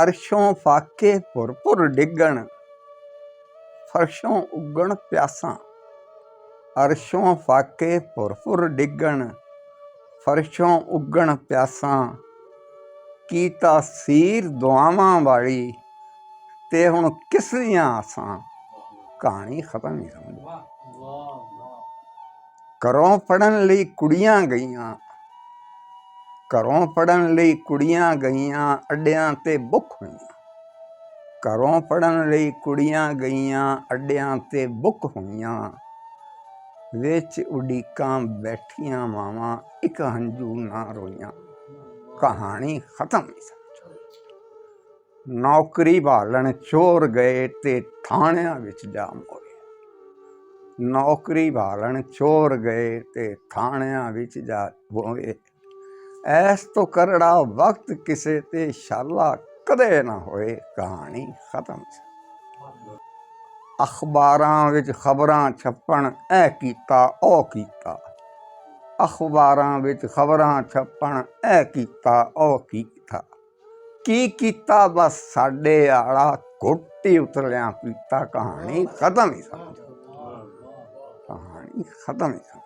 ਅਰਸ਼ੋਂ ਫਾਕੇ ਭੁਰ ਡਿੱਗਣ, ਫਰਸ਼ੋਂ ਉੱਗਣ ਪਿਆਸਾਂ। ਅਰਸ਼ੋਂ ਫਾਕੇ ਭੁਰ ਡਿੱਗਣ, ਫਰਸ਼ੋਂ ਉੱਗਣ ਪਿਆਸਾਂ। ਕੀ ਤਾਸੀਰ ਦੁਆਵਾਂ ਵਾਲੀ, ਤੇ ਹੁਣ ਕਿਸ ਦੀਆਂ ਆਸਾਂ। ਕਹਾਣੀ ਖਤਮ ਹੀ ਸਮਝੋ। ਘਰੋਂ ਪੜ੍ਹਨ ਲਈ ਕੁੜੀਆਂ ਗਈਆਂ, ਘਰੋਂ ਪੜ੍ਹਨ ਲਈ ਕੁੜੀਆਂ ਗਈਆਂ, ਅੱਡਿਆਂ ਤੇ ਬੁੱਕ ਹੋਈਆਂ। ਘਰੋਂ ਪੜ੍ਹਨ ਲਈ ਕੁੜੀਆਂ ਗਈਆਂ, ਅੱਡਿਆਂ ਤੇ ਬੁੱਕ ਹੋਈਆਂ। ਵਿੱਚ ਉਡੀਕਾਂ ਬੈਠੀਆਂ ਮਾਵਾਂ, ਇੱਕ ਹੰਝੂ ਨਾ ਰੋਈਆਂ। ਕਹਾਣੀ ਖਤਮ ਹੀ ਸਮਝੋ। ਨੌਕਰੀ ਭਾਲਣ ਚੋਰ ਗਏ ਤੇ ਥਾਣਿਆਂ ਵਿੱਚ ਜਾ ਮੋਏ। ਨੌਕਰੀ ਭਾਲਣ ਚੋਰ ਗਏ ਤੇ ਥਾਣਿਆਂ ਵਿੱਚ ਜਾ ਮੋਏ। ਐਸ ਤੋਂ ਕਰੜਾ ਵਕਤ ਕਿਸੇ ਤੇ ਸ਼ਾਲਾ ਕਦੇ ਨਾ ਹੋਏ। ਕਹਾਣੀ ਖਤਮ। ਅਖਬਾਰਾਂ ਵਿੱਚ ਖਬਰਾਂ ਛਪਣ, ਇਹ ਕੀਤਾ ਉਹ ਕੀਤਾ। ਅਖਬਾਰਾਂ ਵਿੱਚ ਖਬਰਾਂ ਛਪਣ, ਇਹ ਕੀਤਾ ਉਹ ਕੀਤਾ। ਕੀ ਕੀਤਾ ਬਸ ਸਾਡੇ ਆਲਾ, ਘੁੱਟ ਹੀ ਉਤਲਿਆਂ ਪੀਤਾ। ਕਹਾਣੀ ਖਤਮ ਹੀ ਸਮਝੋ। ਕਹਾਣੀ ਖਤਮ ਹੀ ਸਮਝੋ।